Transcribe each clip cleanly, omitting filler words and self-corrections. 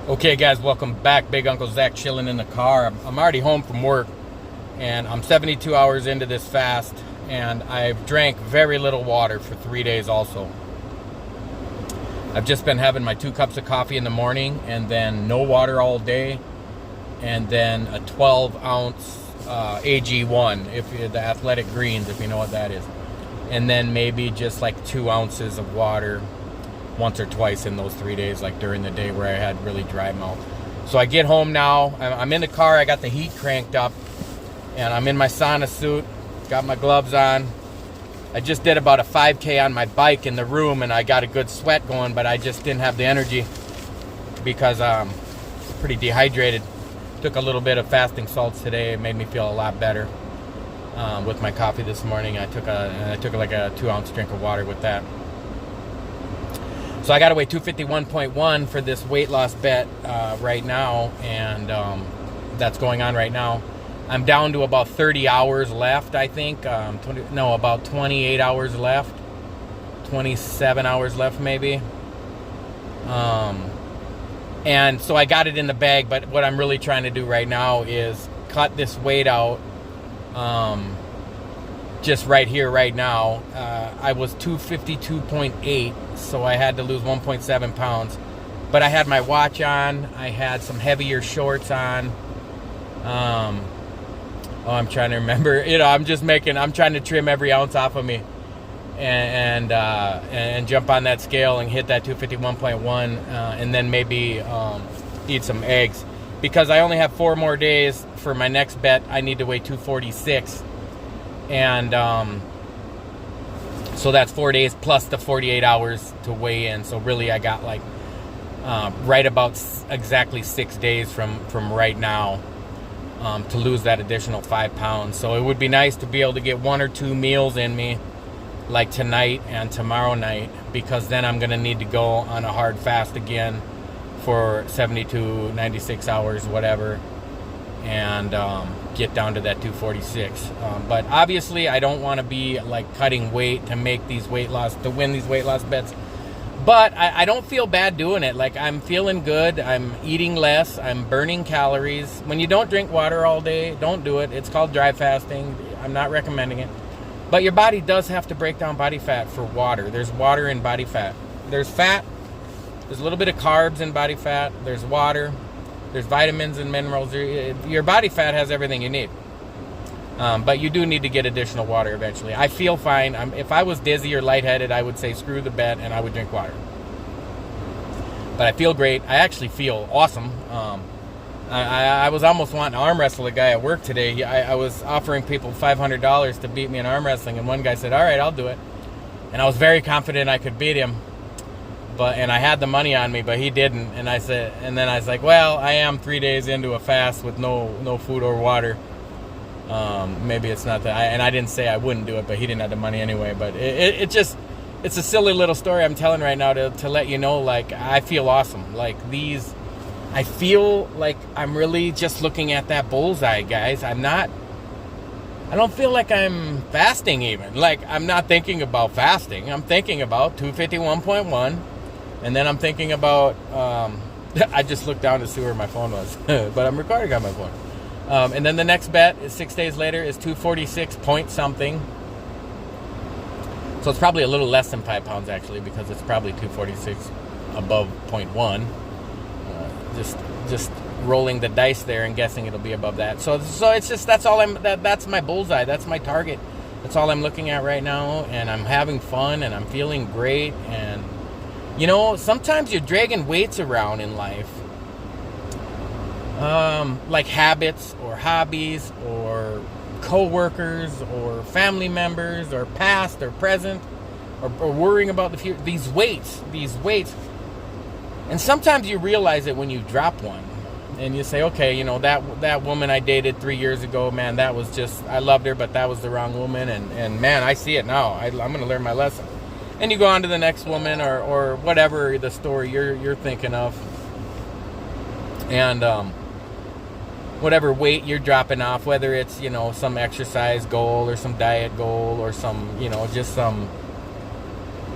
Okay, guys, welcome back. Big Uncle Zach chilling in the car. I'm already home from work, and I'm 72 hours into this fast, and I've drank very little water for 3 days also. I've just been having my 2 cups of coffee in the morning, and then no water all day, and then a 12-ounce AG1, if you're the Athletic Greens, if you know what that is. And then maybe just like 2 ounces of water once or twice in those 3 days, like during the day where I had really dry mouth. So I get home now, I'm in the car, I got the heat cranked up, and I'm in my sauna suit, got my gloves on. I just did about a 5K on my bike in the room, and I got a good sweat going, but I just didn't have the energy because I'm pretty dehydrated. Took a little bit of fasting salts today. It made me feel a lot better. With my coffee this morning, I took like a 2-ounce drink of water with that. So I got to weigh 251.1 for this weight loss bet right now, and that's going on right now. I'm down to about 30 hours left, I think. About 28 hours left. 27 hours left, maybe. And so I got it in the bag, but what I'm really trying to do right now is cut this weight out. Just right here, right now, I was 252.8, so I had to lose 1.7 pounds. But I had my watch on. I had some heavier shorts on. I'm trying to remember. I'm trying to trim every ounce off of me, and jump on that scale and hit that 251.1, and then maybe eat some eggs, because I only have 4 more days for my next bet. I need to weigh 246. And so that's 4 days plus the 48 hours to weigh in. So really I got like right about exactly 6 days from right now to lose that additional 5 pounds. So it would be nice to be able to get 1 or 2 meals in me, like tonight and tomorrow night, because then I'm going to need to go on a hard fast again for 72, 96 hours, whatever, and get down to that 246. But obviously I don't want to be like cutting weight to win these weight loss bets. But I don't feel bad doing it. Like, I'm feeling good. I'm eating less. I'm burning calories. When you don't drink water all day, don't do it. It's called dry fasting. I'm not recommending it. But your body does have to break down body fat for water. There's water in body fat. There's fat. There's a little bit of carbs in body fat. There's water. There's vitamins and minerals. Your body fat has everything you need. But you do need to get additional water eventually. I feel fine. If I was dizzy or lightheaded, I would say screw the bet and I would drink water. But I feel great. I actually feel awesome. I was almost wanting to arm wrestle a guy at work today. I was offering people $500 to beat me in arm wrestling, and one guy said, all right, I'll do it. And I was very confident I could beat him. And I had the money on me, but he didn't. And then I was like, well, I am 3 days into a fast with no food or water. Maybe it's not that. And I didn't say I wouldn't do it, but he didn't have the money anyway. But it's a silly little story I'm telling right now to let you know, like, I feel awesome. Like, I feel like I'm really just looking at that bullseye, guys. I don't feel like I'm fasting even. Like, I'm not thinking about fasting. I'm thinking about 251.1. And then I'm thinking about, I just looked down to see where my phone was, but I'm recording on my phone. And then the next bet is 6 days later is 246 point something. So it's probably a little less than 5 pounds actually, because it's probably 246 above 0.1. Just rolling the dice there and guessing it'll be above that. So it's just, that's my bullseye. That's my target. That's all I'm looking at right now. And I'm having fun and I'm feeling great. And sometimes you're dragging weights around in life, like habits or hobbies or co-workers or family members or past or present, or worrying about the future. These weights. And sometimes you realize it when you drop one and you say, okay, that woman I dated 3 years ago, man, that was just, I loved her, but that was the wrong woman. And man, I see it now. I'm going to learn my lesson. And you go on to the next woman or whatever the story you're thinking of. And whatever weight you're dropping off, whether it's, some exercise goal or some diet goal or some, just some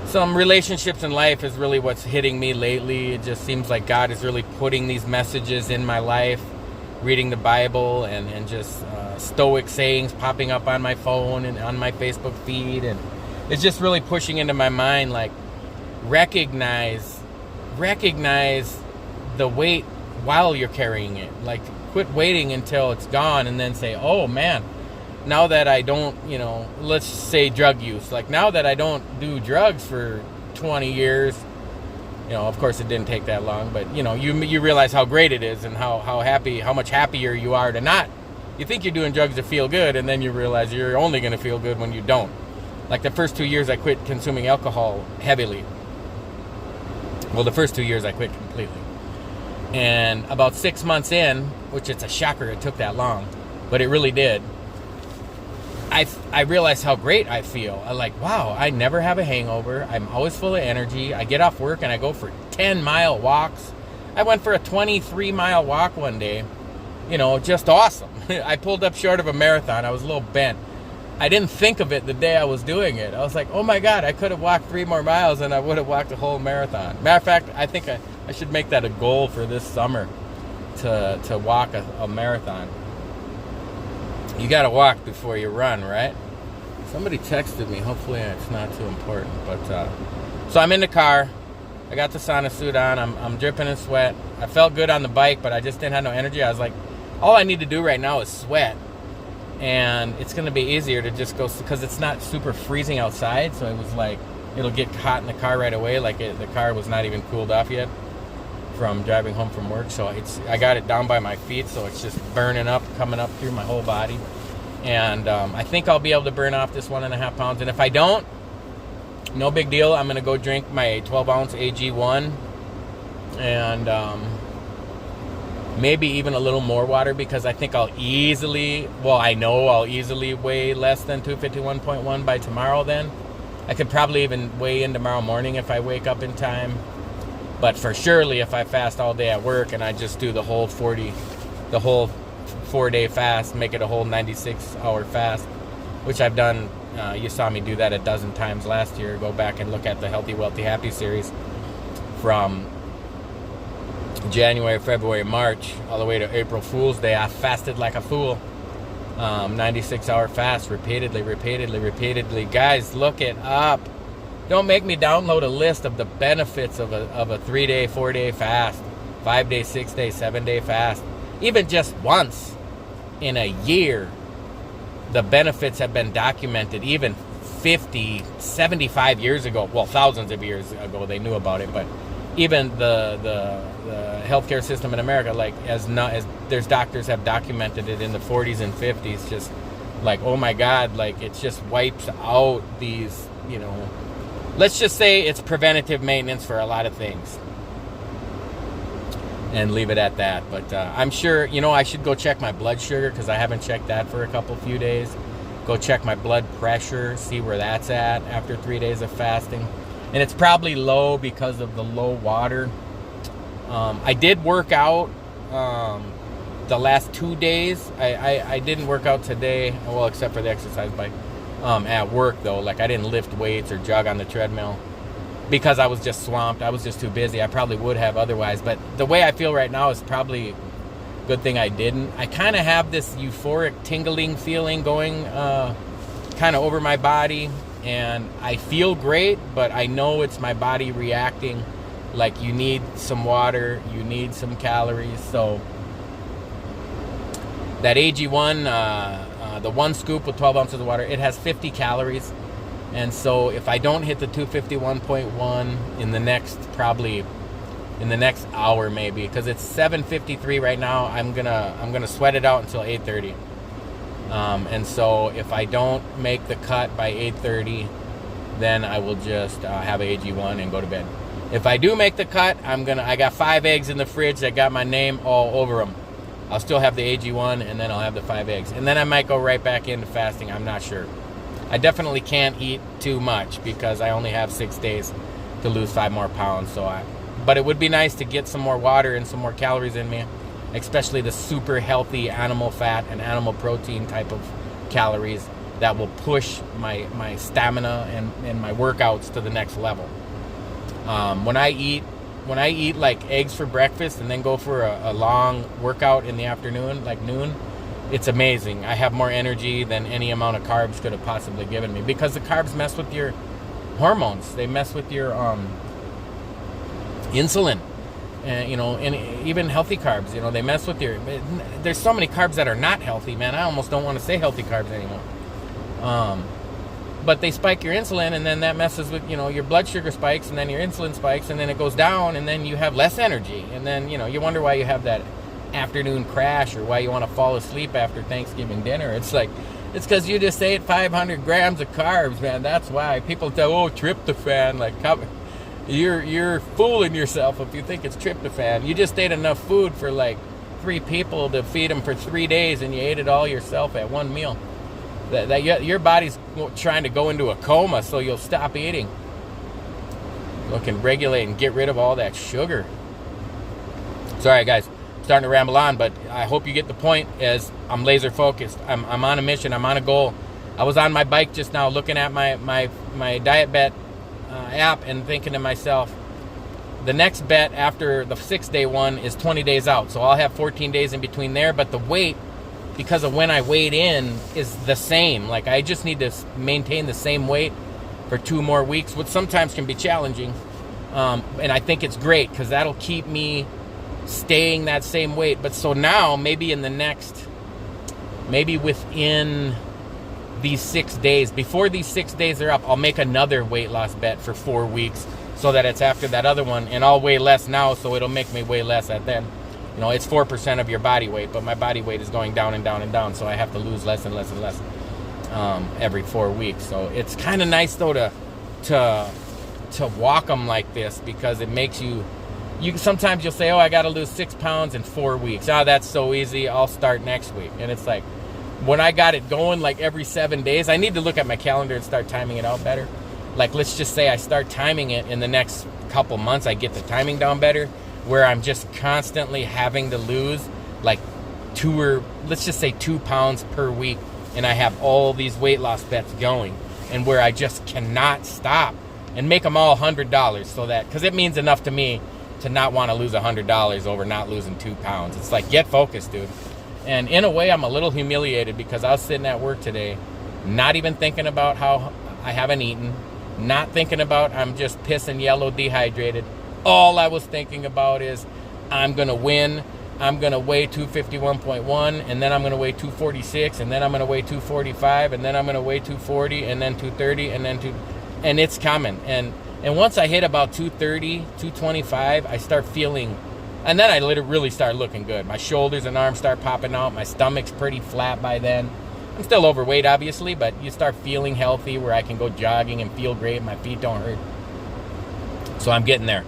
some relationships in life is really what's hitting me lately. It just seems like God is really putting these messages in my life, reading the Bible, and just stoic sayings popping up on my phone and on my Facebook feed. And it's just really pushing into my mind, like, recognize the weight while you're carrying it. Like, quit waiting until it's gone and then say, oh man, now that I don't, let's say drug use, like now that I don't do drugs for 20 years, of course it didn't take that long, but you realize how great it is and how much happier you are to not. You think you're doing drugs to feel good, and then you realize you're only going to feel good when you don't. Like the first 2 years I quit consuming alcohol heavily. Well, the first 2 years I quit completely. And about 6 months in, which it's a shocker it took that long, but it really did, I realized how great I feel. I like, wow, I never have a hangover. I'm always full of energy. I get off work and I go for 10-mile walks. I went for a 23-mile walk one day. Just awesome. I pulled up short of a marathon. I was a little bent. I didn't think of it the day I was doing it. I was like, oh my God, I could have walked 3 more miles and I would have walked a whole marathon. Matter of fact, I think I should make that a goal for this summer to walk a marathon. You got to walk before you run, right? Somebody texted me. Hopefully it's not too important. But so I'm in the car. I got the sauna suit on. I'm dripping in sweat. I felt good on the bike, but I just didn't have no energy. I was like, all I need to do right now is sweat. And it's going to be easier to just go, because it's not super freezing outside. So it was like, it'll get hot in the car right away. Like the car was not even cooled off yet from driving home from work. So I got it down by my feet. So it's just burning up, coming up through my whole body. And I think I'll be able to burn off this 1.5 pounds. And if I don't, no big deal. I'm going to go drink my 12-ounce AG1 and maybe even a little more water, because I think I know I'll easily weigh less than 251.1 by tomorrow then. I could probably even weigh in tomorrow morning if I wake up in time. But for surely if I fast all day at work and I just do the whole 4-day fast, make it a whole 96-hour fast, which I've done. You saw me do that a dozen times last year. Go back and look at the Healthy, Wealthy, Happy series from January, February, March, all the way to April Fool's Day. I fasted like a fool. 96-hour fast, repeatedly. Guys, look it up. Don't make me download a list of the benefits of a 3-day, 4-day fast, 5-day, 6-day, 7-day fast. Even just once in a year, the benefits have been documented. Even 50, 75 years ago, well, thousands of years ago, they knew about it. But even the healthcare system in America, like as there's doctors have documented it in the 40s and 50s, just like, oh my God, like it just wipes out these, let's just say it's preventative maintenance for a lot of things. And leave it at that. But I'm sure, I should go check my blood sugar, because I haven't checked that for a few days. Go check my blood pressure, see where that's at after 3 days of fasting. And it's probably low because of the low water. I did work out the last 2 days. I didn't work out today, well, except for the exercise bike. At work, though, like I didn't lift weights or jog on the treadmill, because I was just swamped. I was just too busy. I probably would have otherwise. But the way I feel right now is probably a good thing I didn't. I kind of have this euphoric tingling feeling going kind of over my body. And I feel great, but I know it's my body reacting. Like, you need some water. You need some calories. So that AG1, the one scoop with 12 ounces of water, it has 50 calories. And so if I don't hit the 251.1 in the next hour, maybe, because it's 7:53 right now, I'm gonna sweat it out until 8:30. And so if I don't make the cut by 8:30, then I will just have AG1 and go to bed. If I do make the cut, I got 5 eggs in the fridge that got my name all over them. I'll still have the AG1, and then I'll have the 5 eggs, and then I might go right back into fasting. I'm not sure. I definitely can't eat too much, because I only have 6 days to lose 5 more pounds. But it would be nice to get some more water and some more calories in me, especially the super healthy animal fat and animal protein type of calories. that will push my stamina and my workouts to the next level. When I eat like eggs for breakfast and then go for a long workout in the afternoon, like noon, it's amazing. I have more energy than any amount of carbs could have possibly given me, because the carbs mess with your hormones. They mess with your insulin, and and even healthy carbs. They mess with your. There's so many carbs that are not healthy, man. I almost don't want to say healthy carbs anymore. But they spike your insulin, and then that messes with your blood sugar spikes, and then your insulin spikes, and then it goes down, and then you have less energy, and then you wonder why you have that afternoon crash, or why you want to fall asleep after Thanksgiving dinner. It's because you just ate 500 grams of carbs, man. That's why people tell, tryptophan. Like, you're fooling yourself if you think it's tryptophan. You just ate enough food for like 3 people to feed them for 3 days, and you ate it all yourself at one meal. That your body's trying to go into a coma, so you'll stop eating. So it can regulate and get rid of all that sugar. Sorry, guys. Starting to ramble on, but I hope you get the point. As I'm laser focused, I'm on a mission, I'm on a goal. I was on my bike just now looking at my Diet Bet app and thinking to myself, the next bet after the 6-day one is 20 days out, so I'll have 14 days in between there, but the weight, because of when I weighed in, is the same. Like, I just need to maintain the same weight for 2 more weeks, which sometimes can be challenging, and I think it's great because that'll keep me staying that same weight. But so now, maybe within these 6 days, before these 6 days are up, I'll make another weight loss bet for 4 weeks, so that it's after that other one, and I'll weigh less now, so it'll make me weigh less at then. It's 4% of your body weight, but my body weight is going down and down and down, so I have to lose less and less and less every 4 weeks. So it's kind of nice though to walk them like this, because it makes you sometimes you'll say, I got to lose 6 pounds in 4 weeks. That's so easy. I'll start next week. And it's like, when I got it going, like every 7 days, I need to look at my calendar and start timing it out better. Like, let's just say I start timing it in the next couple months, I get the timing down better, where I'm just constantly having to lose like 2 pounds per week. And I have all these weight loss bets going, and where I just cannot stop, and make them all $100, so that, because it means enough to me to not want to lose $100 over not losing 2 pounds. It's like, get focused, dude. And in a way, I'm a little humiliated, because I was sitting at work today, not even thinking about how I haven't eaten, not thinking about I'm just pissing yellow dehydrated. All I was thinking about is, I'm going to win. I'm going to weigh 251.1, and then I'm going to weigh 246, and then I'm going to weigh 245, and then I'm going to weigh 240, and then 230, and then and it's coming. And once I hit about 230, 225, I start feeling, and then I really start looking good. My shoulders and arms start popping out. My stomach's pretty flat by then. I'm still overweight, obviously, but you start feeling healthy, where I can go jogging and feel great. My feet don't hurt. So I'm getting there.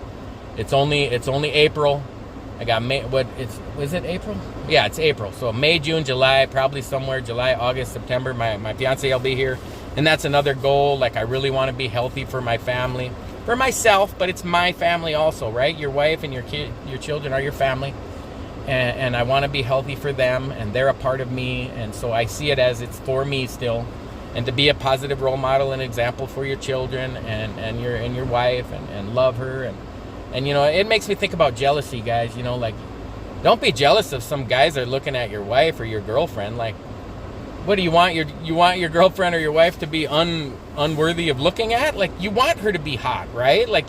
It's only April. I got May. Is it April? Yeah, it's April. So May, June, July, probably somewhere July, August, September. My fiance will be here, and that's another goal. Like, I really want to be healthy for my family, for myself, but it's my family also, right? Your wife and your children are your family, and I want to be healthy for them, and they're a part of me, and so I see it as it's for me still, and to be a positive role model and example for your children and your wife, and love her. And it makes me think about jealousy, guys. Like, don't be jealous if some guys are looking at your wife or your girlfriend. Like, what do you want? You want your girlfriend or your wife to be unworthy of looking at? Like, you want her to be hot, right? Like,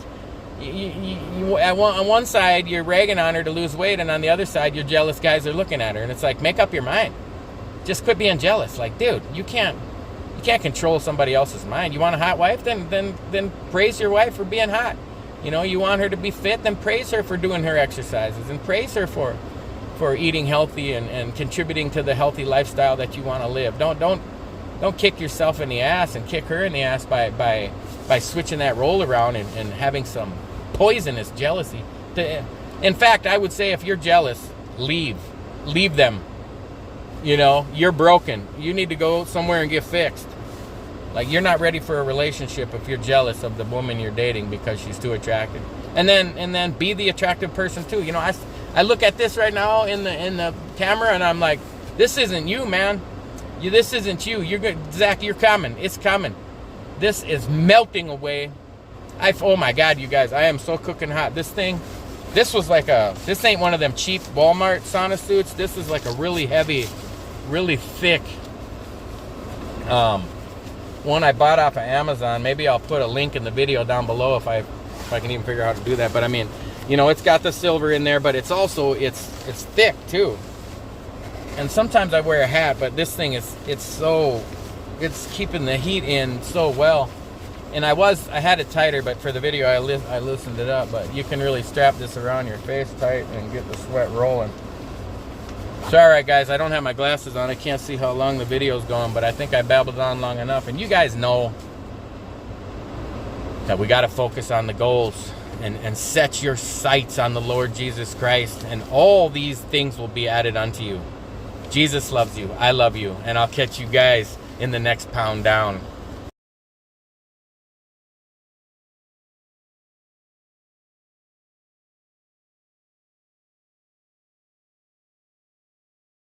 on one side, you're ragging on her to lose weight, and on the other side, your jealous guys are looking at her. And it's like, make up your mind. Just quit being jealous. Like, dude, you can't control somebody else's mind. You want a hot wife? Then praise your wife for being hot. You want her to be fit, then praise her for doing her exercises, and praise her for eating healthy and contributing to the healthy lifestyle that you want to live. Don't kick yourself in the ass and kick her in the ass by switching that role around and having some poisonous jealousy. In fact, I would say, if you're jealous, leave them. You're broken. You need to go somewhere and get fixed. Like, you're not ready for a relationship if you're jealous of the woman you're dating because she's too attractive. And then be the attractive person too. I look at this right now in the camera, and I'm like, this isn't you, man. This isn't you. You're good, Zach. You're coming. It's coming. This is melting away. Oh my God, you guys! I am so cooking hot. This thing. This was like this ain't one of them cheap Walmart sauna suits. This is like a really heavy, really thick one I bought off of Amazon. Maybe I'll put a link in the video down below if I can even figure out how to do that. But I mean, you know, it's got the silver in there, but it's also it's thick too. And sometimes I wear a hat, but this thing it's keeping the heat in so well. And I had it tighter, but for the video I loosened it up. But you can really strap this around your face tight and get the sweat rolling. So alright guys, I don't have my glasses on. I can't see how long the video's going, but I think I babbled on long enough. And you guys know that we got to focus on the goals and set your sights on the Lord Jesus Christ. And all these things will be added unto you. Jesus loves you. I love you. And I'll catch you guys in the next pound down.